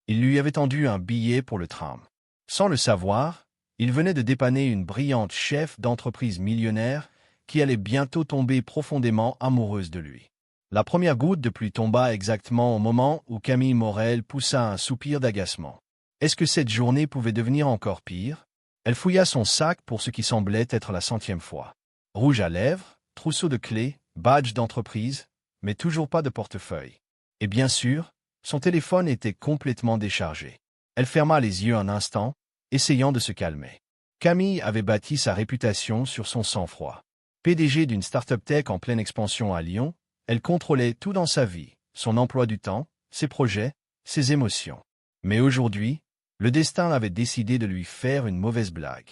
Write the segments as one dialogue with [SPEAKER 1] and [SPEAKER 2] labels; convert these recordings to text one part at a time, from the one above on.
[SPEAKER 1] Il lui avait tendu un billet pour le tram. Sans le savoir, il venait de dépanner une brillante chef d'entreprise millionnaire qui allait bientôt tomber profondément amoureuse de lui. La première goutte de pluie tomba exactement au moment où Camille Morel poussa un soupir d'agacement. Est-ce que cette journée pouvait devenir encore pire? Elle fouilla son sac pour ce qui semblait être la 100e fois. Rouge à lèvres, trousseau de clés, badge d'entreprise, mais toujours pas de portefeuille. Et bien sûr, son téléphone était complètement déchargé. Elle ferma les yeux un instant, essayant de se calmer. Camille avait bâti sa réputation sur son sang-froid. PDG d'une start-up tech en pleine expansion à Lyon, elle contrôlait tout dans sa vie, son emploi du temps, ses projets, ses émotions. Mais aujourd'hui, le destin avait décidé de lui faire une mauvaise blague.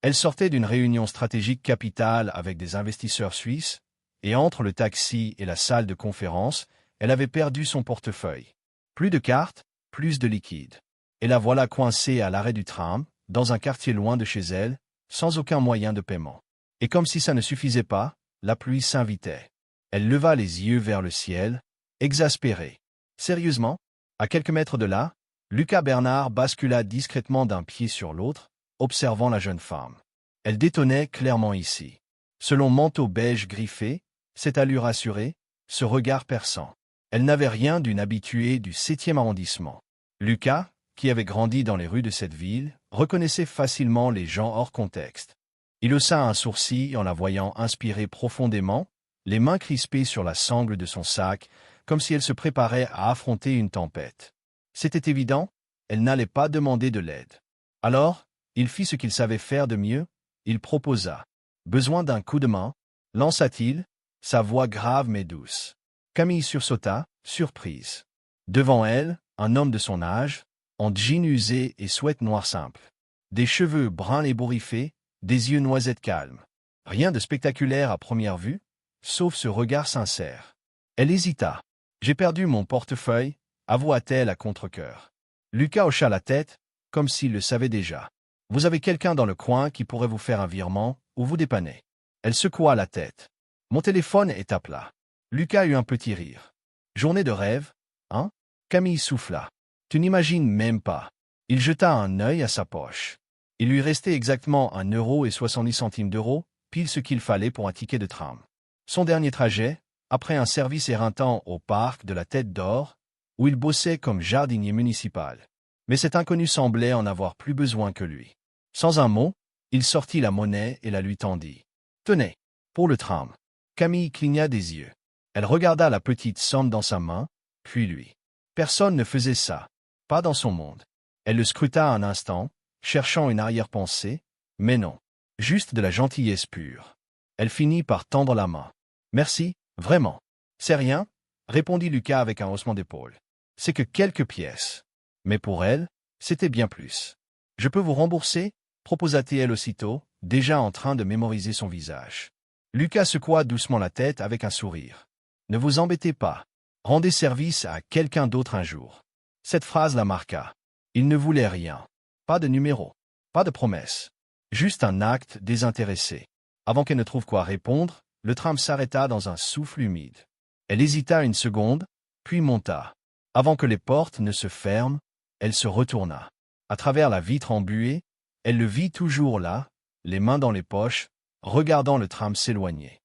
[SPEAKER 1] Elle sortait d'une réunion stratégique capitale avec des investisseurs suisses, et entre le taxi et la salle de conférence, elle avait perdu son portefeuille. Plus de cartes, plus de liquide. Et la voilà coincée à l'arrêt du tram, dans un quartier loin de chez elle, sans aucun moyen de paiement. Et comme si ça ne suffisait pas, la pluie s'invitait. Elle leva les yeux vers le ciel, exaspérée. Sérieusement, à quelques mètres de là, Lucas Bernard bascula discrètement d'un pied sur l'autre, observant la jeune femme. Elle détonnait clairement ici. Selon manteau beige griffé, cette allure assurée, ce regard perçant. Elle n'avait rien d'une habituée du 7e arrondissement. Lucas, qui avait grandi dans les rues de cette ville, reconnaissait facilement les gens hors contexte. Il haussa un sourcil en la voyant inspirer profondément, les mains crispées sur la sangle de son sac, comme si elle se préparait à affronter une tempête. C'était évident, elle n'allait pas demander de l'aide. Alors, il fit ce qu'il savait faire de mieux, il proposa. Besoin d'un coup de main, lança-t-il, sa voix grave mais douce. Camille sursauta, surprise. Devant elle, un homme de son âge, en jean usé et sweat noir simple. Des cheveux bruns ébouriffés, des yeux noisettes calmes. Rien de spectaculaire à première vue, sauf ce regard sincère. Elle hésita. J'ai perdu mon portefeuille, avoua-t-elle à contre-cœur. Lucas hocha la tête, comme s'il le savait déjà. Vous avez quelqu'un dans le coin qui pourrait vous faire un virement ou vous dépanner. Elle secoua la tête. Mon téléphone est à plat. Lucas eut un petit rire. Journée de rêve, hein? Camille souffla. Tu n'imagines même pas. Il jeta un œil à sa poche. Il lui restait exactement 1,70 €, pile ce qu'il fallait pour un ticket de tram. Son dernier trajet, après un service éreintant au parc de la Tête d'Or, où il bossait comme jardinier municipal. Mais cet inconnu semblait en avoir plus besoin que lui. Sans un mot, il sortit la monnaie et la lui tendit. Tenez, pour le tram. Camille cligna des yeux. Elle regarda la petite somme dans sa main, puis lui. Personne ne faisait ça. Pas dans son monde. Elle le scruta un instant, cherchant une arrière-pensée, mais non. Juste de la gentillesse pure. Elle finit par tendre la main. Merci, vraiment. C'est rien, répondit Lucas avec un haussement d'épaule. C'est que quelques pièces. Mais pour elle, c'était bien plus. Je peux vous rembourser, proposa-t-elle aussitôt, déjà en train de mémoriser son visage. Lucas secoua doucement la tête avec un sourire. Ne vous embêtez pas. Rendez service à quelqu'un d'autre un jour. Cette phrase la marqua. Il ne voulait rien. Pas de numéro. Pas de promesse. Juste un acte désintéressé. Avant qu'elle ne trouve quoi répondre, le tram s'arrêta dans un souffle humide. Elle hésita une seconde, puis monta. Avant que les portes ne se ferment, elle se retourna. À travers la vitre embuée, elle le vit toujours là, les mains dans les poches, regardant le tram s'éloigner.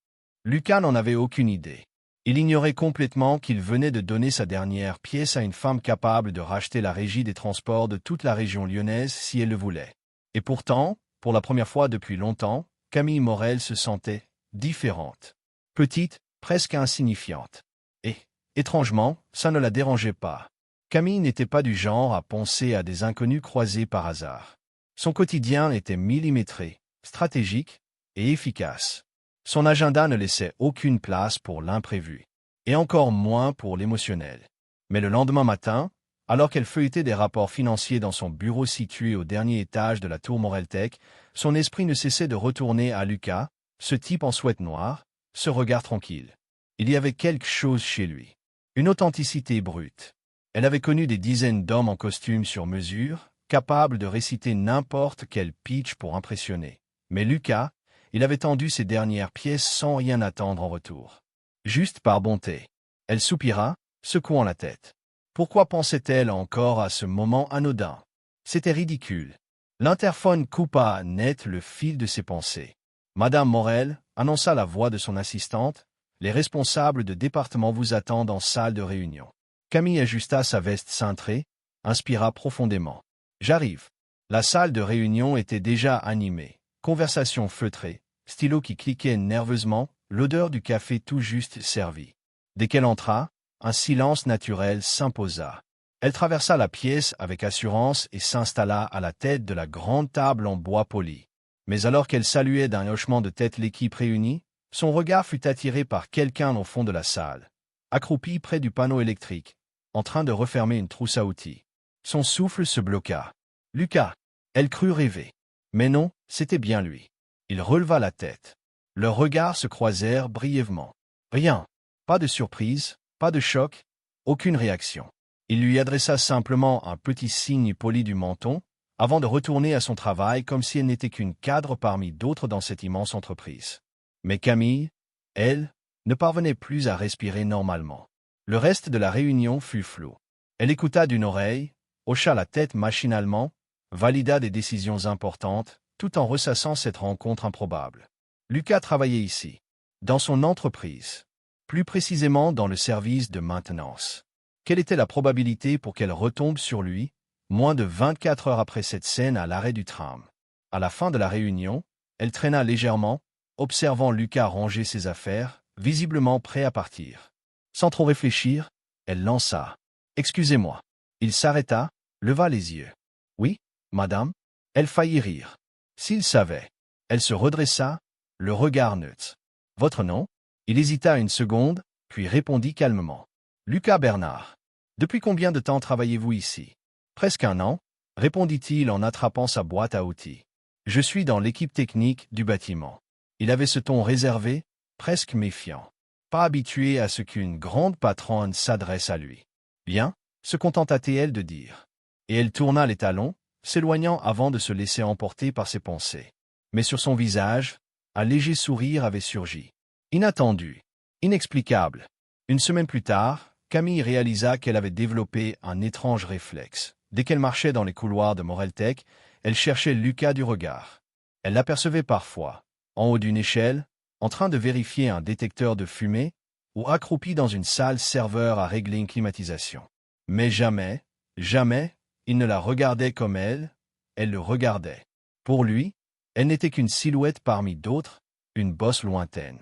[SPEAKER 1] Lucas n'en avait aucune idée. Il ignorait complètement qu'il venait de donner sa dernière pièce à une femme capable de racheter la régie des transports de toute la région lyonnaise si elle le voulait. Et pourtant, pour la première fois depuis longtemps, Camille Morel se sentait différente. Petite, presque insignifiante. Et, étrangement, ça ne la dérangeait pas. Camille n'était pas du genre à penser à des inconnus croisés par hasard. Son quotidien était millimétré, stratégique et efficace. Son agenda ne laissait aucune place pour l'imprévu, et encore moins pour l'émotionnel. Mais le lendemain matin, alors qu'elle feuilletait des rapports financiers dans son bureau situé au dernier étage de la tour Moreltech, son esprit ne cessait de retourner à Lucas, ce type en sweat noir, ce regard tranquille. Il y avait quelque chose chez lui. Une authenticité brute. Elle avait connu des dizaines d'hommes en costume sur mesure, capables de réciter n'importe quel pitch pour impressionner. Mais Lucas, il avait tendu ses dernières pièces sans rien attendre en retour. Juste par bonté. Elle soupira, secouant la tête. Pourquoi pensait-elle encore à ce moment anodin? C'était ridicule. L'interphone coupa net le fil de ses pensées. Madame Morel, annonça la voix de son assistante, les responsables de département vous attendent en salle de réunion. Camille ajusta sa veste cintrée, inspira profondément. J'arrive. La salle de réunion était déjà animée. Conversation feutrée, stylo qui cliquait nerveusement, l'odeur du café tout juste servi. Dès qu'elle entra, un silence naturel s'imposa. Elle traversa la pièce avec assurance et s'installa à la tête de la grande table en bois poli. Mais alors qu'elle saluait d'un hochement de tête l'équipe réunie, son regard fut attiré par quelqu'un au fond de la salle, accroupi près du panneau électrique, en train de refermer une trousse à outils. Son souffle se bloqua. Lucas. Elle crut rêver. Mais non, c'était bien lui. Il releva la tête. Leurs regards se croisèrent brièvement. Rien. Pas de surprise, pas de choc, aucune réaction. Il lui adressa simplement un petit signe poli du menton, avant de retourner à son travail comme si elle n'était qu'une cadre parmi d'autres dans cette immense entreprise. Mais Camille, elle, ne parvenait plus à respirer normalement. Le reste de la réunion fut flou. Elle écouta d'une oreille, hocha la tête machinalement, valida des décisions importantes, tout en ressassant cette rencontre improbable. Lucas travaillait ici, dans son entreprise, plus précisément dans le service de maintenance. Quelle était la probabilité pour qu'elle retombe sur lui, moins de 24 heures après cette scène à l'arrêt du tram? À la fin de la réunion, elle traîna légèrement, observant Lucas ranger ses affaires, visiblement prêt à partir. Sans trop réfléchir, elle lança. « Excusez-moi. » Il s'arrêta, leva les yeux. « Oui, madame ?» Elle faillit rire. S'il savait. Elle se redressa, le regard neutre. « Votre nom ?» Il hésita une seconde, puis répondit calmement. « Lucas Bernard. » « Depuis combien de temps travaillez-vous ici ?»« Presque un an, » répondit-il en attrapant sa boîte à outils. « Je suis dans l'équipe technique du bâtiment. » Il avait ce ton réservé, presque méfiant. Pas habitué à ce qu'une grande patronne s'adresse à lui. « Bien, » se contenta-t-elle de dire. Et elle tourna les talons, s'éloignant avant de se laisser emporter par ses pensées. Mais sur son visage, un léger sourire avait surgi. Inattendu, inexplicable. Une semaine plus tard, Camille réalisa qu'elle avait développé un étrange réflexe. Dès qu'elle marchait dans les couloirs de Moreltech, elle cherchait Lucas du regard. Elle l'apercevait parfois, en haut d'une échelle, en train de vérifier un détecteur de fumée, ou accroupi dans une salle serveur à régler une climatisation. Mais jamais, jamais, il ne la regardait comme elle le regardait. Pour lui, elle n'était qu'une silhouette parmi d'autres, une bosse lointaine.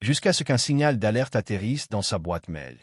[SPEAKER 1] Jusqu'à ce qu'un signal d'alerte atterrisse dans sa boîte mail.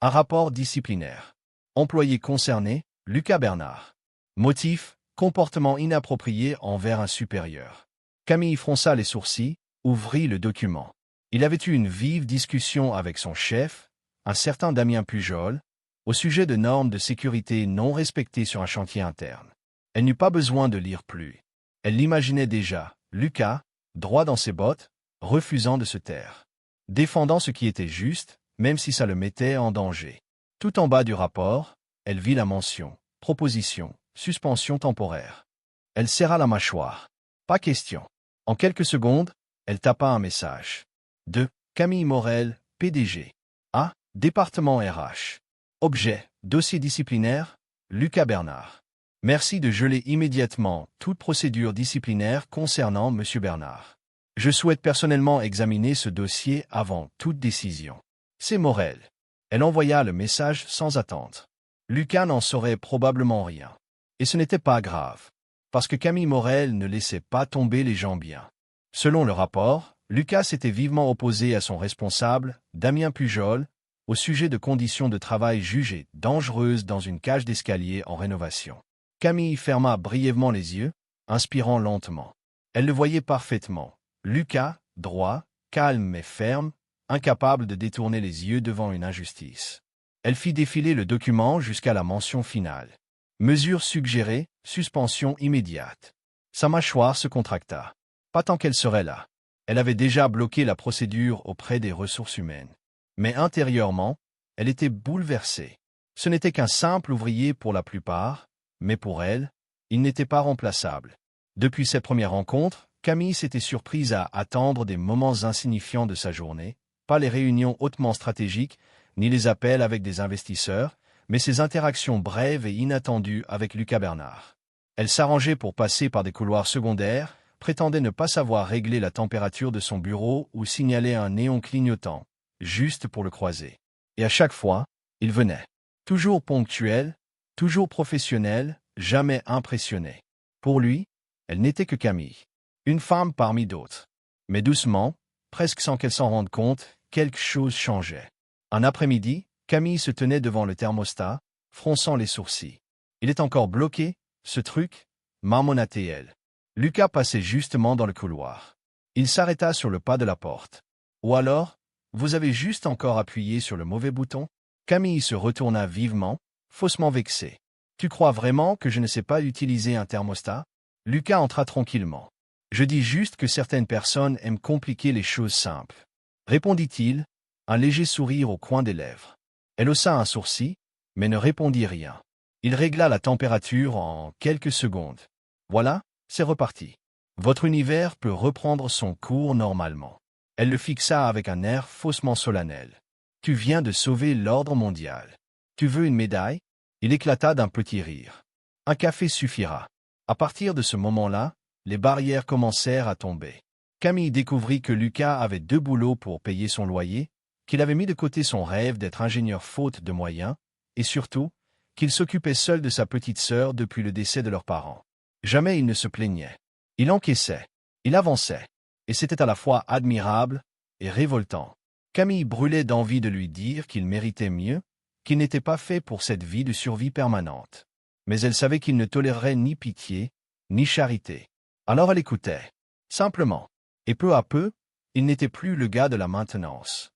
[SPEAKER 1] Un rapport disciplinaire. Employé concerné, Lucas Bernard. Motif, comportement inapproprié envers un supérieur. Camille fronça les sourcils, ouvrit le document. Il avait eu une vive discussion avec son chef, un certain Damien Pujol, au sujet de normes de sécurité non respectées sur un chantier interne. Elle n'eut pas besoin de lire plus. Elle l'imaginait déjà, Lucas, droit dans ses bottes, refusant de se taire. Défendant ce qui était juste, même si ça le mettait en danger. Tout en bas du rapport, elle vit la mention « Proposition, suspension temporaire ». Elle serra la mâchoire. Pas question. En quelques secondes, elle tapa un message. De Camille Morel, PDG. A. Département RH. Objet, dossier disciplinaire, Lucas Bernard. Merci de geler immédiatement toute procédure disciplinaire concernant M. Bernard. Je souhaite personnellement examiner ce dossier avant toute décision. C'est Morel. Elle envoya le message sans attendre. Lucas n'en saurait probablement rien. Et ce n'était pas grave, parce que Camille Morel ne laissait pas tomber les gens bien. Selon le rapport, Lucas s'était vivement opposé à son responsable, Damien Pujol, au sujet de conditions de travail jugées dangereuses dans une cage d'escalier en rénovation. Camille ferma brièvement les yeux, inspirant lentement. Elle le voyait parfaitement. Lucas, droit, calme mais ferme, incapable de détourner les yeux devant une injustice. Elle fit défiler le document jusqu'à la mention finale. Mesure suggérée, suspension immédiate. Sa mâchoire se contracta. Pas tant qu'elle serait là. Elle avait déjà bloqué la procédure auprès des ressources humaines. Mais intérieurement, elle était bouleversée. Ce n'était qu'un simple ouvrier pour la plupart, mais pour elle, il n'était pas remplaçable. Depuis cette première rencontre, Camille s'était surprise à attendre des moments insignifiants de sa journée, pas les réunions hautement stratégiques, ni les appels avec des investisseurs, mais ses interactions brèves et inattendues avec Lucas Bernard. Elle s'arrangeait pour passer par des couloirs secondaires, prétendait ne pas savoir régler la température de son bureau ou signaler un néon clignotant, juste pour le croiser. Et à chaque fois, il venait. Toujours ponctuel, toujours professionnel, jamais impressionné. Pour lui, elle n'était que Camille. Une femme parmi d'autres. Mais doucement, presque sans qu'elle s'en rende compte, quelque chose changeait. Un après-midi, Camille se tenait devant le thermostat, fronçant les sourcils. Il est encore bloqué, ce truc, marmonna-t-elle. Lucas passait justement dans le couloir. Il s'arrêta sur le pas de la porte. Ou alors, vous avez juste encore appuyé sur le mauvais bouton? Camille se retourna vivement, faussement vexée. Tu crois vraiment que je ne sais pas utiliser un thermostat? Lucas entra tranquillement. Je dis juste que certaines personnes aiment compliquer les choses simples. Répondit-il, un léger sourire au coin des lèvres. Elle haussa un sourcil, mais ne répondit rien. Il régla la température en quelques secondes. Voilà, c'est reparti. Votre univers peut reprendre son cours normalement. Elle le fixa avec un air faussement solennel. Tu viens de sauver l'ordre mondial. Tu veux une médaille? Il éclata d'un petit rire. Un café suffira. À partir de ce moment-là, les barrières commencèrent à tomber. Camille découvrit que Lucas avait 2 boulots pour payer son loyer, qu'il avait mis de côté son rêve d'être ingénieur faute de moyens, et surtout, qu'il s'occupait seul de sa petite sœur depuis le décès de leurs parents. Jamais il ne se plaignait. Il encaissait. Il avançait. Et c'était à la fois admirable et révoltant. Camille brûlait d'envie de lui dire qu'il méritait mieux, qu'il n'était pas fait pour cette vie de survie permanente. Mais elle savait qu'il ne tolérerait ni pitié, ni charité. Alors elle écoutait. Simplement. Et peu à peu, il n'était plus le gars de la maintenance.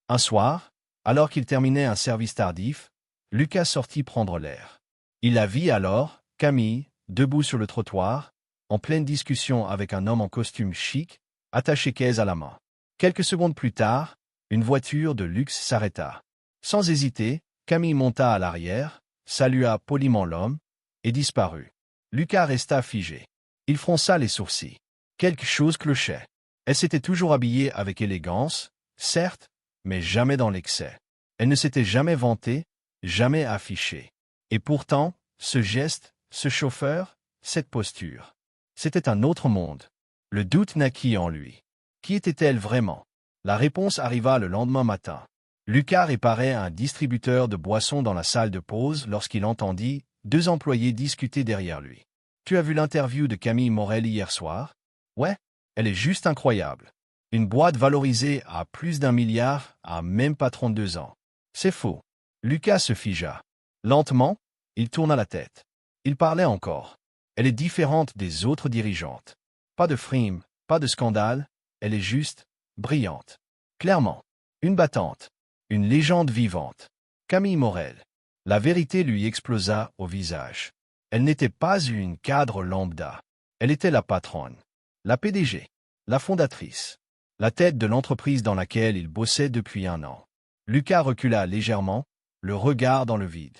[SPEAKER 1] Un soir, alors qu'il terminait un service tardif, Lucas sortit prendre l'air. Il la vit alors, Camille, debout sur le trottoir, en pleine discussion avec un homme en costume chic, attaché caisse à la main. Quelques secondes plus tard, une voiture de luxe s'arrêta. Sans hésiter, Camille monta à l'arrière, salua poliment l'homme, et disparut. Lucas resta figé. Il fronça les sourcils. Quelque chose clochait. Elle s'était toujours habillée avec élégance, certes, mais jamais dans l'excès. Elle ne s'était jamais vantée, jamais affichée. Et pourtant, ce geste, ce chauffeur, cette posture. C'était un autre monde. Le doute naquit en lui. Qui était-elle vraiment? La réponse arriva le lendemain matin. Lucas réparait un distributeur de boissons dans la salle de pause lorsqu'il entendit 2 employés discuter derrière lui. Tu as vu l'interview de Camille Morel hier soir? Ouais, elle est juste incroyable. Une boîte valorisée à plus d'1 milliard à même pas 32 ans. C'est faux. Lucas se figea. Lentement, il tourna la tête. Il parlait encore. Elle est différente des autres dirigeantes. Pas de frime, pas de scandale, elle est juste, brillante. Clairement. Une battante. Une légende vivante. Camille Morel. La vérité lui explosa au visage. Elle n'était pas une cadre lambda. Elle était la patronne. La PDG. La fondatrice. La tête de l'entreprise dans laquelle il bossait depuis 1 an. Lucas recula légèrement, le regard dans le vide.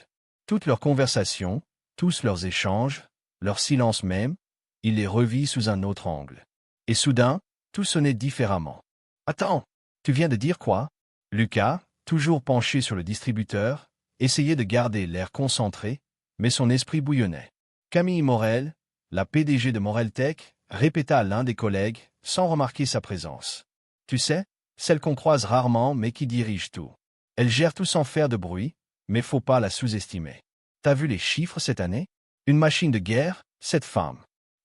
[SPEAKER 1] Toutes leurs conversations, tous leurs échanges, leur silence même, il les revit sous un autre angle. Et soudain, tout sonnait différemment. « Attends, tu viens de dire quoi ?» Lucas, toujours penché sur le distributeur, essayait de garder l'air concentré, mais son esprit bouillonnait. Camille Morel, la PDG de Moreltech, répéta à l'un des collègues, sans remarquer sa présence. « Tu sais, celle qu'on croise rarement mais qui dirige tout. Elle gère tout sans faire de bruit, mais faut pas la sous-estimer. T'as vu les chiffres cette année? Une machine de guerre, cette femme. »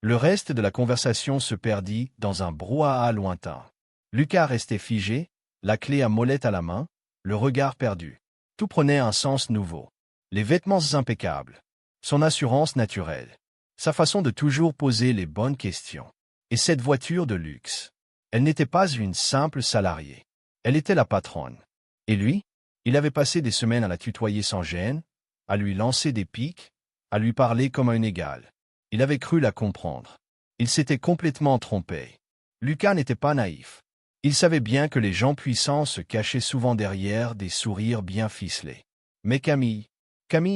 [SPEAKER 1] Le reste de la conversation se perdit dans un brouhaha lointain. Lucas restait figé, la clé à molette à la main, le regard perdu. Tout prenait un sens nouveau. Les vêtements impeccables. Son assurance naturelle. Sa façon de toujours poser les bonnes questions. Et cette voiture de luxe. Elle n'était pas une simple salariée. Elle était la patronne. Et lui, il avait passé des semaines à la tutoyer sans gêne, à lui lancer des piques, à lui parler comme à une égale. Il avait cru la comprendre. Il s'était complètement trompé. Lucas n'était pas naïf. Il savait bien que les gens puissants se cachaient souvent derrière des sourires bien ficelés. Mais Camille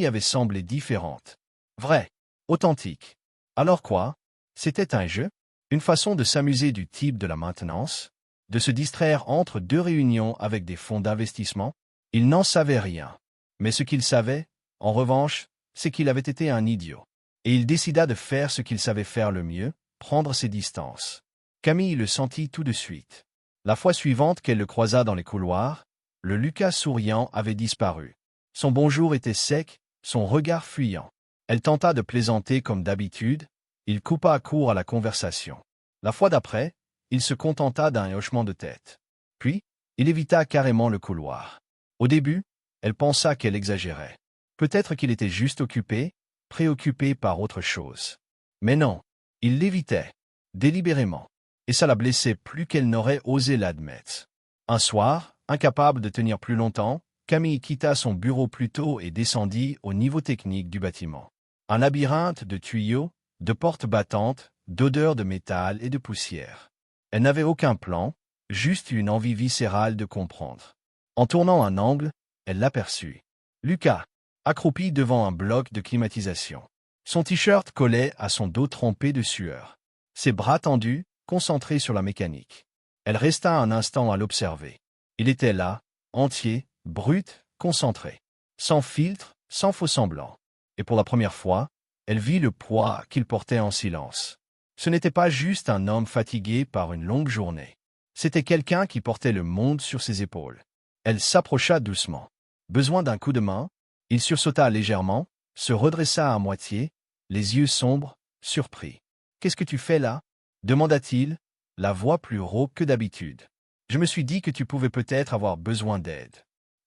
[SPEAKER 1] avait semblé différente. Vraie, authentique. Alors quoi? C'était un jeu? Une façon de s'amuser du type de la maintenance? De se distraire entre 2 réunions avec des fonds d'investissement? Il n'en savait rien. Mais ce qu'il savait, En revanche, c'est qu'il avait été un idiot. Et il décida de faire ce qu'il savait faire le mieux, prendre ses distances. Camille le sentit tout de suite. La fois suivante qu'elle le croisa dans les couloirs, le Lucas souriant avait disparu. Son bonjour était sec, son regard fuyant. Elle tenta de plaisanter comme d'habitude, il coupa court à la conversation. La fois d'après, il se contenta d'un hochement de tête. Puis, il évita carrément le couloir. Au début, elle pensa qu'elle exagérait. Peut-être qu'il était juste occupé, préoccupé par autre chose. Mais non, il l'évitait, délibérément, et ça la blessait plus qu'elle n'aurait osé l'admettre. Un soir, incapable de tenir plus longtemps, Camille quitta son bureau plus tôt et descendit au niveau technique du bâtiment. Un labyrinthe de tuyaux, de portes battantes, d'odeurs de métal et de poussière. Elle n'avait aucun plan, juste une envie viscérale de comprendre. En tournant un angle, elle l'aperçut. Lucas, accroupi devant un bloc de climatisation. Son t-shirt collait à son dos trempé de sueur. Ses bras tendus, concentrés sur la mécanique. Elle resta un instant à l'observer. Il était là, entier, brut, concentré. Sans filtre, sans faux-semblant. Et pour la première fois, elle vit le poids qu'il portait en silence. Ce n'était pas juste un homme fatigué par une longue journée. C'était quelqu'un qui portait le monde sur ses épaules. Elle s'approcha doucement. Besoin d'un coup de main, il sursauta légèrement, se redressa à moitié, les yeux sombres, surpris. « Qu'est-ce que tu fais là » demanda-t-il, la voix plus rauque que d'habitude. « Je me suis dit que tu pouvais peut-être avoir besoin d'aide. »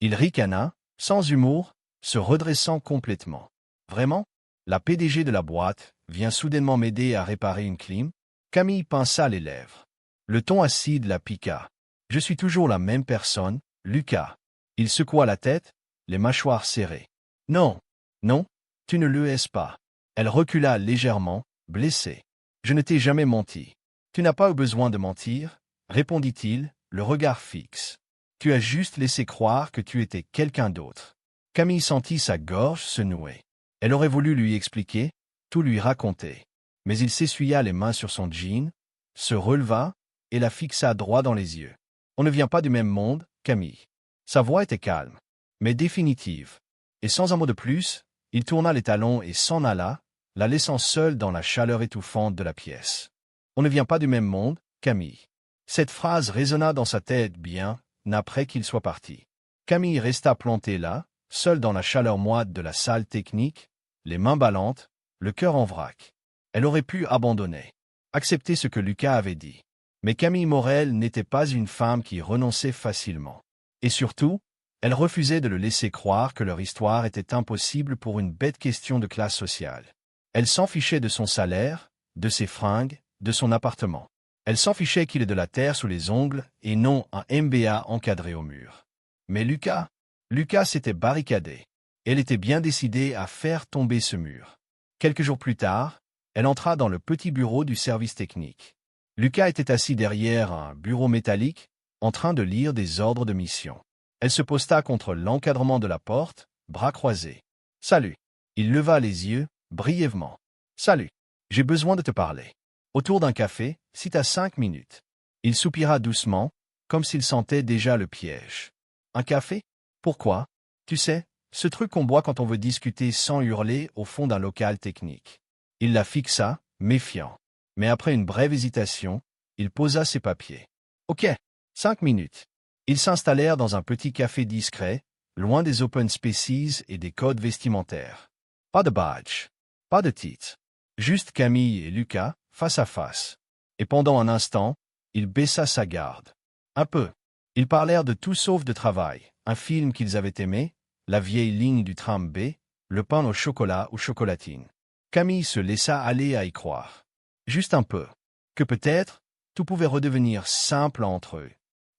[SPEAKER 1] Il ricana, sans humour, se redressant complètement. « Vraiment ? La PDG de la boîte vient soudainement m'aider à réparer une clim ?» Camille pinça les lèvres. Le ton acide la piqua. « Je suis toujours la même personne, Lucas. » Il secoua la tête, les mâchoires serrées. « Non, non, tu ne le es pas. » Elle recula légèrement, blessée. « Je ne t'ai jamais menti. »« Tu n'as pas eu besoin de mentir, » répondit-il, le regard fixe. « Tu as juste laissé croire que tu étais quelqu'un d'autre. » Camille sentit sa gorge se nouer. Elle aurait voulu lui expliquer, tout lui raconter. Mais il s'essuya les mains sur son jean, se releva et la fixa droit dans les yeux. « On ne vient pas du même monde, Camille. » Sa voix était calme, mais définitive. Et sans un mot de plus, il tourna les talons et s'en alla, la laissant seule dans la chaleur étouffante de la pièce. « On ne vient pas du même monde, Camille. » Cette phrase résonna dans sa tête bien après qu'il soit parti. Camille resta plantée là, seule dans la chaleur moite de la salle technique, les mains ballantes, le cœur en vrac. Elle aurait pu abandonner, accepter ce que Lucas avait dit. Mais Camille Morel n'était pas une femme qui renonçait facilement. Et surtout, elle refusait de le laisser croire que leur histoire était impossible pour une bête question de classe sociale. Elle s'en fichait de son salaire, de ses fringues, de son appartement. Elle s'en fichait qu'il ait de la terre sous les ongles et non un MBA encadré au mur. Mais Lucas s'était barricadé. Elle était bien décidée à faire tomber ce mur. Quelques jours plus tard, elle entra dans le petit bureau du service technique. Lucas était assis derrière un bureau métallique, en train de lire des ordres de mission. Elle se posta contre l'encadrement de la porte, bras croisés. « Salut !» Il leva les yeux, brièvement. « Salut. J'ai besoin de te parler. Autour d'un café, si t'as 5 minutes. » Il soupira doucement, comme s'il sentait déjà le piège. « Un café ? Pourquoi ? Tu sais, ce truc qu'on boit quand on veut discuter sans hurler au fond d'un local technique. » Il la fixa, méfiant. Mais après une brève hésitation, il posa ses papiers. « Ok, 5 minutes. » Ils s'installèrent dans un petit café discret, loin des open spaces et des codes vestimentaires. Pas de badge, pas de titre. Juste Camille et Lucas, face à face. Et pendant un instant, il baissa sa garde. Un peu. Ils parlèrent de tout sauf de travail, un film qu'ils avaient aimé, la vieille ligne du tram B, le pain au chocolat ou chocolatine. Camille se laissa aller à y croire. Juste un peu. Que peut-être, tout pouvait redevenir simple entre eux.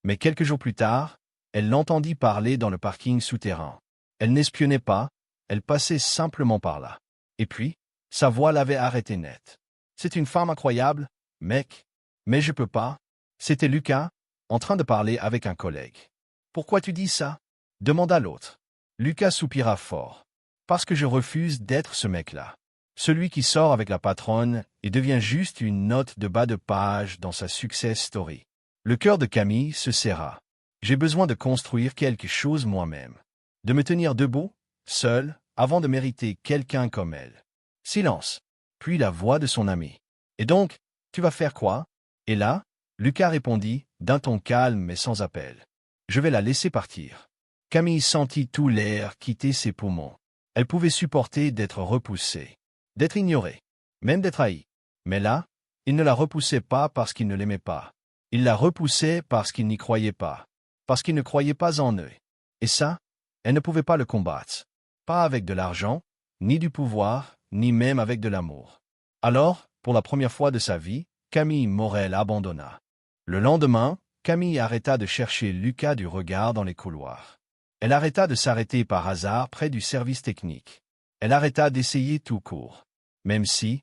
[SPEAKER 1] Mais quelques jours plus tard, elle l'entendit parler dans le parking souterrain. Elle n'espionnait pas, elle passait simplement par là. Et puis, sa voix l'avait arrêté net. « C'est une femme incroyable, mec. Mais je peux pas. » C'était Lucas, en train de parler avec un collègue. « Pourquoi tu dis ça ?» demanda l'autre. Lucas soupira fort. « Parce que je refuse d'être ce mec-là. Celui qui sort avec la patronne et devient juste une note de bas de page dans sa success story. » Le cœur de Camille se serra. « J'ai besoin de construire quelque chose moi-même. De me tenir debout, seul, avant de mériter quelqu'un comme elle. Silence. Puis la voix de son ami. Et donc, tu vas faire quoi? Et là, Lucas répondit, d'un ton calme mais sans appel. Je vais la laisser partir. Camille sentit tout l'air quitter ses poumons. Elle pouvait supporter d'être repoussée, d'être ignorée, même d'être haïe. Mais là, il ne la repoussait pas parce qu'il ne l'aimait pas. Il la repoussait parce qu'il n'y croyait pas, parce qu'il ne croyait pas en eux. Et ça, elle ne pouvait pas le combattre. Pas avec de l'argent, ni du pouvoir, ni même avec de l'amour. Alors, pour la première fois de sa vie, Camille Morel abandonna. Le lendemain, Camille arrêta de chercher Lucas du regard dans les couloirs. Elle arrêta de s'arrêter par hasard près du service technique. Elle arrêta d'essayer tout court. Même si,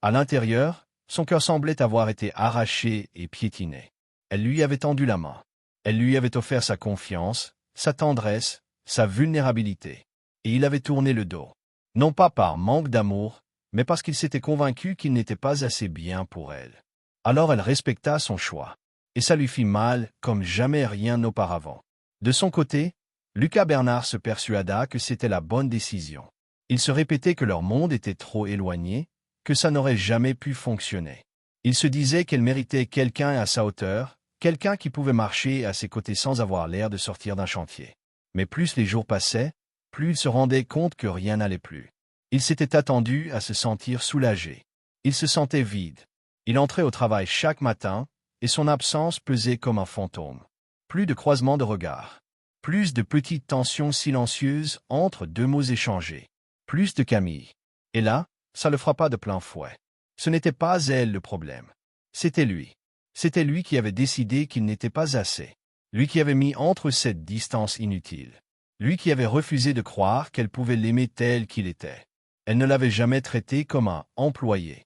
[SPEAKER 1] à l'intérieur, son cœur semblait avoir été arraché et piétiné. Elle lui avait tendu la main. Elle lui avait offert sa confiance, sa tendresse, sa vulnérabilité. Et il avait tourné le dos. Non pas par manque d'amour, mais parce qu'il s'était convaincu qu'il n'était pas assez bien pour elle. Alors elle respecta son choix. Et ça lui fit mal comme jamais rien auparavant. De son côté, Lucas Bernard se persuada que c'était la bonne décision. Il se répétait que leur monde était trop éloigné, que ça n'aurait jamais pu fonctionner. Il se disait qu'elle méritait quelqu'un à sa hauteur, quelqu'un qui pouvait marcher à ses côtés sans avoir l'air de sortir d'un chantier. Mais plus les jours passaient, plus il se rendait compte que rien n'allait plus. Il s'était attendu à se sentir soulagé. Il se sentait vide. Il entrait au travail chaque matin, et son absence pesait comme un fantôme. Plus de croisements de regards. Plus de petites tensions silencieuses entre deux mots échangés. Plus de Camille. Et là, ça le frappa de plein fouet. Ce n'était pas elle le problème. C'était lui. C'était lui qui avait décidé qu'il n'était pas assez. Lui qui avait mis entre cette distance inutile. Lui qui avait refusé de croire qu'elle pouvait l'aimer tel qu'il était. Elle ne l'avait jamais traité comme un employé.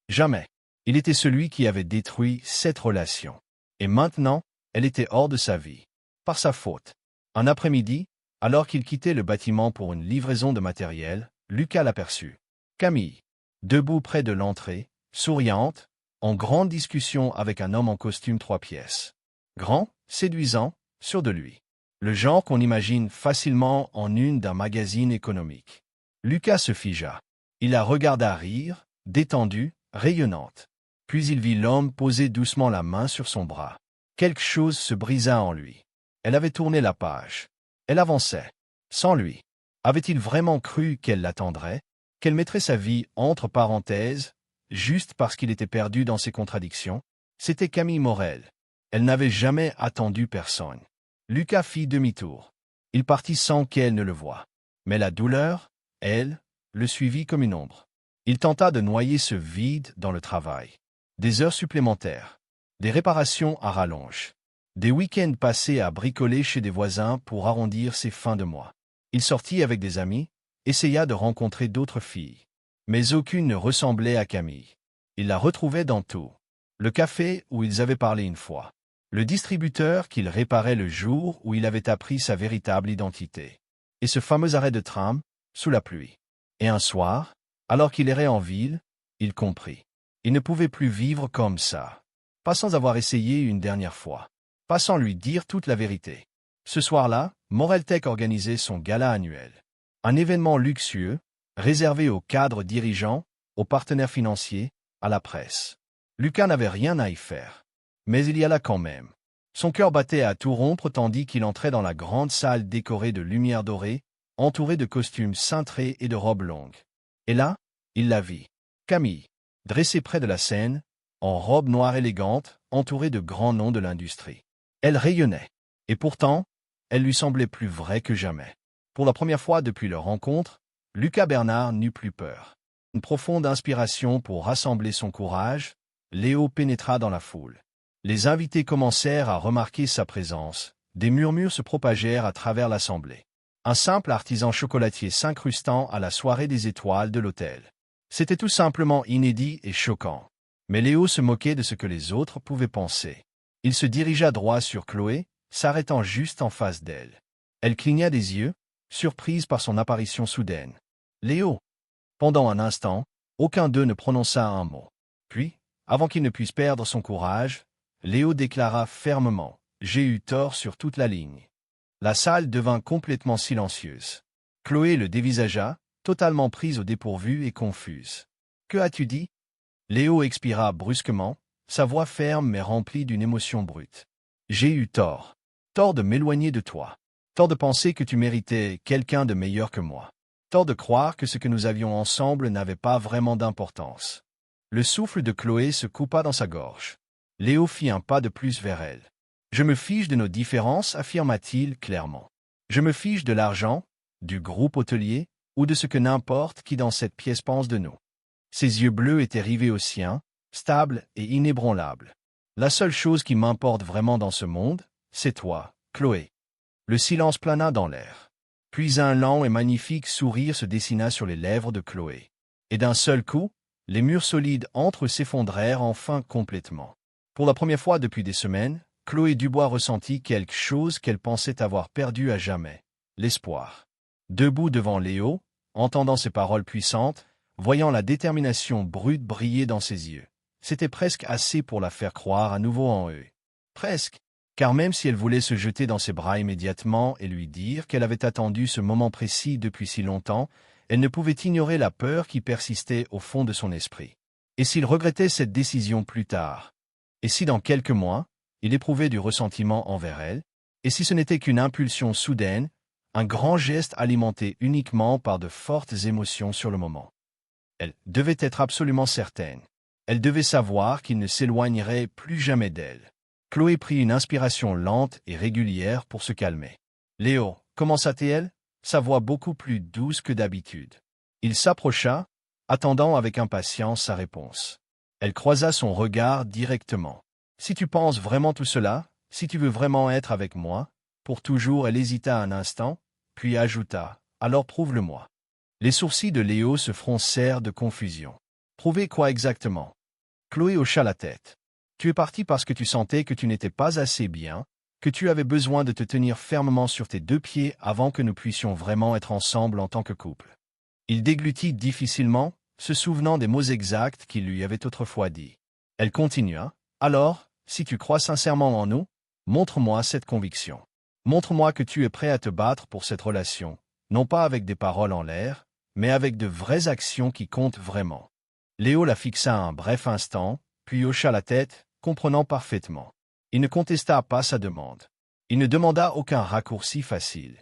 [SPEAKER 1] Jamais. Il était celui qui avait détruit cette relation. Et maintenant, elle était hors de sa vie. Par sa faute. Un après-midi, alors qu'il quittait le bâtiment pour une livraison de matériel, Lucas l'aperçut. Camille, debout près de l'entrée, souriante, en grande discussion avec un homme en costume 3 pièces. Grand, séduisant, sûr de lui. Le genre qu'on imagine facilement en une d'un magazine économique. Lucas se figea. Il la regarda rire, détendue, rayonnante. Puis il vit l'homme poser doucement la main sur son bras. Quelque chose se brisa en lui. Elle avait tourné la page. Elle avançait. Sans lui. Avait-il vraiment cru qu'elle l'attendrait, qu'elle mettrait sa vie entre parenthèses, juste parce qu'il était perdu dans ses contradictions? C'était Camille Morel. Elle n'avait jamais attendu personne. Lucas fit demi-tour. Il partit sans qu'elle ne le voie. Mais la douleur, elle, le suivit comme une ombre. Il tenta de noyer ce vide dans le travail. Des heures supplémentaires. Des réparations à rallonge. Des week-ends passés à bricoler chez des voisins pour arrondir ses fins de mois. Il sortit avec des amis, essaya de rencontrer d'autres filles. Mais aucune ne ressemblait à Camille. Il la retrouvait dans tout. Le café où ils avaient parlé une fois. Le distributeur qu'il réparait le jour où il avait appris sa véritable identité. Et ce fameux arrêt de tram, sous la pluie. Et un soir, alors qu'il errait en ville, il comprit. Il ne pouvait plus vivre comme ça. Pas sans avoir essayé une dernière fois. Pas sans lui dire toute la vérité. Ce soir-là, Moreltech organisait son gala annuel. Un événement luxueux, réservé aux cadres dirigeants, aux partenaires financiers, à la presse. Lucas n'avait rien à y faire. Mais il y alla quand même. Son cœur battait à tout rompre tandis qu'il entrait dans la grande salle décorée de lumière dorée, entourée de costumes cintrés et de robes longues. Et là, il la vit. Camille, dressée près de la scène, en robe noire élégante, entourée de grands noms de l'industrie. Elle rayonnait. Et pourtant, elle lui semblait plus vraie que jamais. Pour la première fois depuis leur rencontre, Lucas Bernard n'eut plus peur. Une profonde inspiration pour rassembler son courage, Léo pénétra dans la foule. Les invités commencèrent à remarquer sa présence. Des murmures se propagèrent à travers l'assemblée. Un simple artisan chocolatier s'incrustant à la soirée des étoiles de l'hôtel. C'était tout simplement inédit et choquant. Mais Léo se moquait de ce que les autres pouvaient penser. Il se dirigea droit sur Chloé, s'arrêtant juste en face d'elle. Elle cligna des yeux, surprise par son apparition soudaine. Léo. Pendant un instant, aucun d'eux ne prononça un mot. Puis, avant qu'il ne puisse perdre son courage, Léo déclara fermement « J'ai eu tort sur toute la ligne ». La salle devint complètement silencieuse. Chloé le dévisagea, totalement prise au dépourvu et confuse. « Que as-tu dit » Léo expira brusquement, sa voix ferme mais remplie d'une émotion brute. « J'ai eu tort. Tort de m'éloigner de toi. Tort de penser que tu méritais quelqu'un de meilleur que moi. Tort de croire que ce que nous avions ensemble n'avait pas vraiment d'importance. » Le souffle de Chloé se coupa dans sa gorge. Léo fit un pas de plus vers elle. « Je me fiche de nos différences, affirma-t-il clairement. Je me fiche de l'argent, du groupe hôtelier, ou de ce que n'importe qui dans cette pièce pense de nous. » Ses yeux bleus étaient rivés aux siens, stables et inébranlables. « La seule chose qui m'importe vraiment dans ce monde, c'est toi, Chloé. » Le silence plana dans l'air. Puis un lent et magnifique sourire se dessina sur les lèvres de Chloé. Et d'un seul coup, les murs solides entre eux s'effondrèrent enfin complètement. Pour la première fois depuis des semaines, Chloé Dubois ressentit quelque chose qu'elle pensait avoir perdu à jamais, l'espoir. Debout devant Léo, entendant ses paroles puissantes, voyant la détermination brute briller dans ses yeux, c'était presque assez pour la faire croire à nouveau en eux. Presque, car même si elle voulait se jeter dans ses bras immédiatement et lui dire qu'elle avait attendu ce moment précis depuis si longtemps, elle ne pouvait ignorer la peur qui persistait au fond de son esprit. Et s'il regrettait cette décision plus tard? Et si dans quelques mois, il éprouvait du ressentiment envers elle? Et si ce n'était qu'une impulsion soudaine, un grand geste alimenté uniquement par de fortes émotions sur le moment? Elle devait être absolument certaine. Elle devait savoir qu'il ne s'éloignerait plus jamais d'elle. Chloé prit une inspiration lente et régulière pour se calmer. « Léo, commença-t-elle, sa voix beaucoup plus douce que d'habitude. Il s'approcha, attendant avec impatience sa réponse. Elle croisa son regard directement. « Si tu penses vraiment tout cela, si tu veux vraiment être avec moi, pour toujours » elle hésita un instant, puis ajouta « alors prouve-le-moi. » Les sourcils de Léo se froncèrent de confusion. « Prouver quoi exactement ?» Chloé hocha la tête. « Tu es parti parce que tu sentais que tu n'étais pas assez bien, que tu avais besoin de te tenir fermement sur tes deux pieds avant que nous puissions vraiment être ensemble en tant que couple. » Il déglutit difficilement, se souvenant des mots exacts qu'il lui avait autrefois dits. Elle continua. « Alors, si tu crois sincèrement en nous, montre-moi cette conviction. Montre-moi que tu es prêt à te battre pour cette relation, non pas avec des paroles en l'air, mais avec de vraies actions qui comptent vraiment. » Léo la fixa un bref instant, puis hocha la tête, comprenant parfaitement. Il ne contesta pas sa demande. Il ne demanda aucun raccourci facile.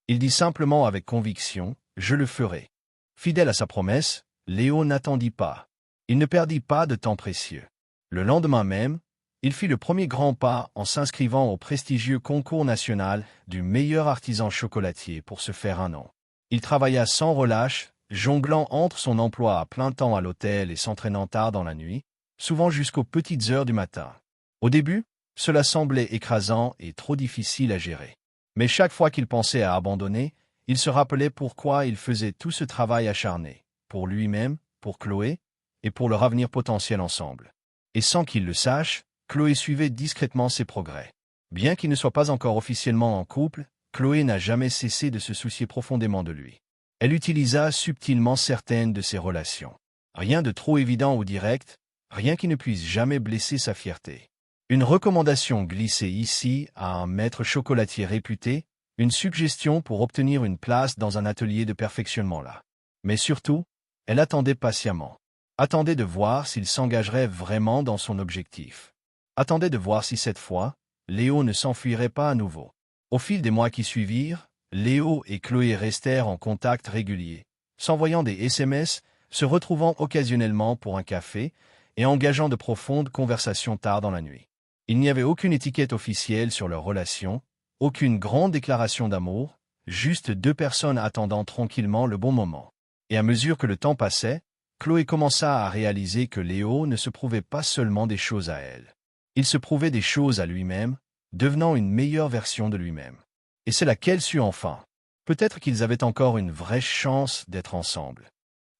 [SPEAKER 1] Il dit simplement avec conviction « Je le ferai ». Fidèle à sa promesse, Léo n'attendit pas. Il ne perdit pas de temps précieux. Le lendemain même, il fit le premier grand pas en s'inscrivant au prestigieux concours national du meilleur artisan chocolatier pour se faire un nom. Il travailla sans relâche, jonglant entre son emploi à plein temps à l'hôtel et s'entraînant tard dans la nuit, souvent jusqu'aux petites heures du matin. Au début, cela semblait écrasant et trop difficile à gérer. Mais chaque fois qu'il pensait à abandonner, il se rappelait pourquoi il faisait tout ce travail acharné, pour lui-même, pour Chloé, et pour leur avenir potentiel ensemble. Et sans qu'il le sache, Chloé suivait discrètement ses progrès. Bien qu'il ne soit pas encore officiellement en couple, Chloé n'a jamais cessé de se soucier profondément de lui. Elle utilisa subtilement certaines de ses relations. Rien de trop évident ou direct, rien qui ne puisse jamais blesser sa fierté. Une recommandation glissée ici à un maître chocolatier réputé, une suggestion pour obtenir une place dans un atelier de perfectionnement là. Mais surtout, elle attendait patiemment. Attendait de voir s'il s'engagerait vraiment dans son objectif. Attendait de voir si cette fois, Léo ne s'enfuirait pas à nouveau. Au fil des mois qui suivirent, Léo et Chloé restèrent en contact régulier, s'envoyant des SMS, se retrouvant occasionnellement pour un café et engageant de profondes conversations tard dans la nuit. Il n'y avait aucune étiquette officielle sur leur relation, aucune grande déclaration d'amour, juste deux personnes attendant tranquillement le bon moment. Et à mesure que le temps passait, Chloé commença à réaliser que Léo ne se prouvait pas seulement des choses à elle. Il se prouvait des choses à lui-même, devenant une meilleure version de lui-même. Et c'est là qu'elle sut enfin. Peut-être qu'ils avaient encore une vraie chance d'être ensemble.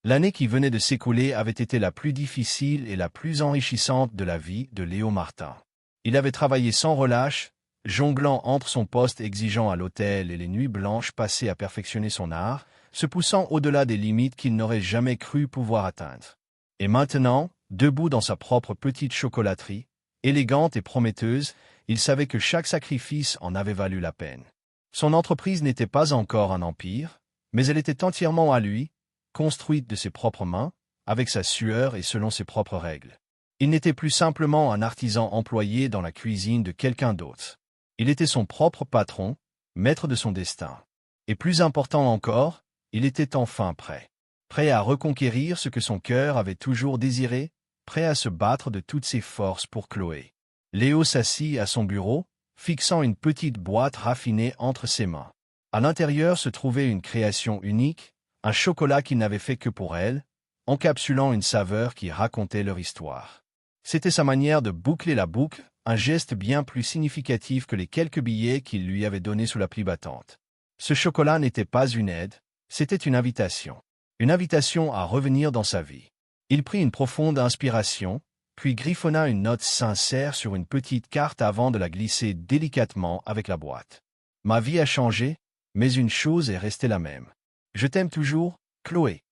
[SPEAKER 1] L'année qui venait de s'écouler avait été la plus difficile et la plus enrichissante de la vie de Léo Martin. Il avait travaillé sans relâche, jonglant entre son poste exigeant à l'hôtel et les nuits blanches passées à perfectionner son art, se poussant au-delà des limites qu'il n'aurait jamais cru pouvoir atteindre. Et maintenant, debout dans sa propre petite chocolaterie, élégante et prometteuse, il savait que chaque sacrifice en avait valu la peine. Son entreprise n'était pas encore un empire, mais elle était entièrement à lui, construite de ses propres mains, avec sa sueur et selon ses propres règles. Il n'était plus simplement un artisan employé dans la cuisine de quelqu'un d'autre. Il était son propre patron, maître de son destin. Et plus important encore, il était enfin prêt. Prêt à reconquérir ce que son cœur avait toujours désiré, prêt à se battre de toutes ses forces pour Chloé. Léo s'assit à son bureau, fixant une petite boîte raffinée entre ses mains. À l'intérieur se trouvait une création unique, un chocolat qu'il n'avait fait que pour elle, encapsulant une saveur qui racontait leur histoire. C'était sa manière de boucler la boucle, un geste bien plus significatif que les quelques billets qu'il lui avait donnés sous la pluie battante. Ce chocolat n'était pas une aide, c'était une invitation. Une invitation à revenir dans sa vie. Il prit une profonde inspiration, puis griffonna une note sincère sur une petite carte avant de la glisser délicatement avec la boîte. Ma vie a changé, mais une chose est restée la même. Je t'aime toujours, Chloé.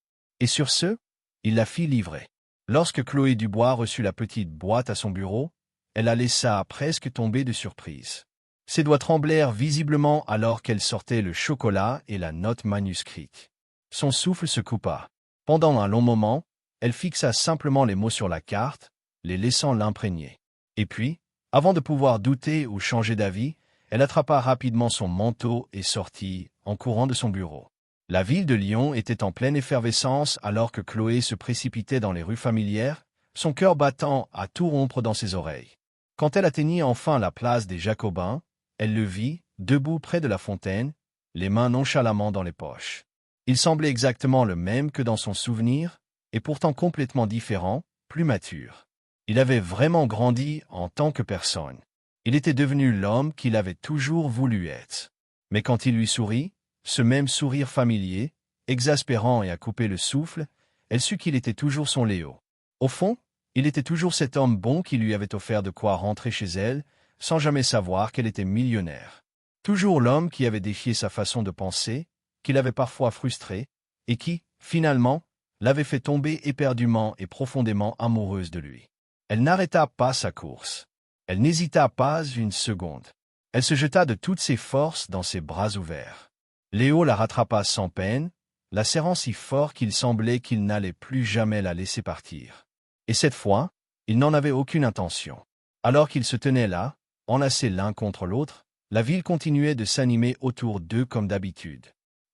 [SPEAKER 1] Et sur ce, il la fit livrer. Lorsque Chloé Dubois reçut la petite boîte à son bureau, elle la laissa presque tomber de surprise. Ses doigts tremblèrent visiblement alors qu'elle sortait le chocolat et la note manuscrite. Son souffle se coupa. Pendant un long moment, elle fixa simplement les mots sur la carte, les laissant l'imprégner. Et puis, avant de pouvoir douter ou changer d'avis, elle attrapa rapidement son manteau et sortit, en courant de son bureau. La ville de Lyon était en pleine effervescence alors que Chloé se précipitait dans les rues familières, son cœur battant à tout rompre dans ses oreilles. Quand elle atteignit enfin la place des Jacobins, elle le vit, debout près de la fontaine, les mains nonchalamment dans les poches. Il semblait exactement le même que dans son souvenir, et pourtant complètement différent, plus mature. Il avait vraiment grandi en tant que personne. Il était devenu l'homme qu'il avait toujours voulu être. Mais quand il lui sourit, ce même sourire familier, exaspérant et à couper le souffle, elle sut qu'il était toujours son Léo. Au fond, il était toujours cet homme bon qui lui avait offert de quoi rentrer chez elle, sans jamais savoir qu'elle était millionnaire. Toujours l'homme qui avait défié sa façon de penser, qui l'avait parfois frustrée, et qui, finalement, l'avait fait tomber éperdument et profondément amoureuse de lui. Elle n'arrêta pas sa course. Elle n'hésita pas une seconde. Elle se jeta de toutes ses forces dans ses bras ouverts. Léo la rattrapa sans peine, la serrant si fort qu'il semblait qu'il n'allait plus jamais la laisser partir. Et cette fois, il n'en avait aucune intention. Alors qu'ils se tenaient là, enlacés l'un contre l'autre, la ville continuait de s'animer autour d'eux comme d'habitude.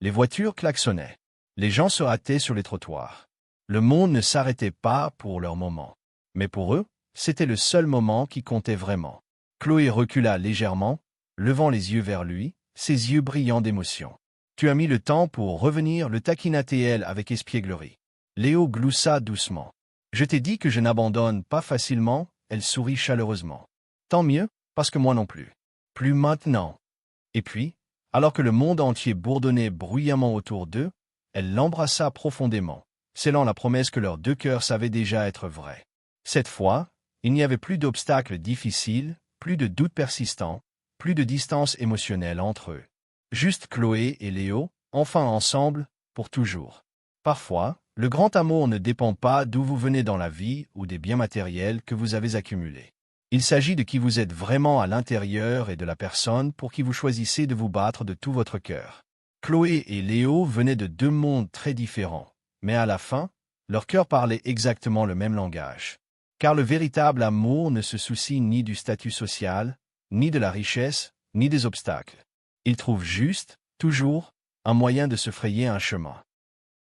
[SPEAKER 1] Les voitures klaxonnaient. Les gens se hâtaient sur les trottoirs. Le monde ne s'arrêtait pas pour leur moment. Mais pour eux, c'était le seul moment qui comptait vraiment. Chloé recula légèrement, levant les yeux vers lui, ses yeux brillants d'émotion. « Tu as mis le temps pour revenir » le taquina-t-elle avec espièglerie. Léo gloussa doucement. « Je t'ai dit que je n'abandonne pas facilement » elle sourit chaleureusement. « Tant mieux, parce que moi non plus. Plus maintenant. » Et puis, alors que le monde entier bourdonnait bruyamment autour d'eux, elle l'embrassa profondément, scellant la promesse que leurs deux cœurs savaient déjà être vrais. Cette fois, il n'y avait plus d'obstacles difficiles, plus de doutes persistants, plus de distance émotionnelle entre eux. Juste Chloé et Léo, enfin ensemble, pour toujours. Parfois, le grand amour ne dépend pas d'où vous venez dans la vie ou des biens matériels que vous avez accumulés. Il s'agit de qui vous êtes vraiment à l'intérieur et de la personne pour qui vous choisissez de vous battre de tout votre cœur. Chloé et Léo venaient de deux mondes très différents, mais à la fin, leur cœur parlait exactement le même langage. Car le véritable amour ne se soucie ni du statut social, ni de la richesse, ni des obstacles. Il trouve juste, toujours, un moyen de se frayer un chemin.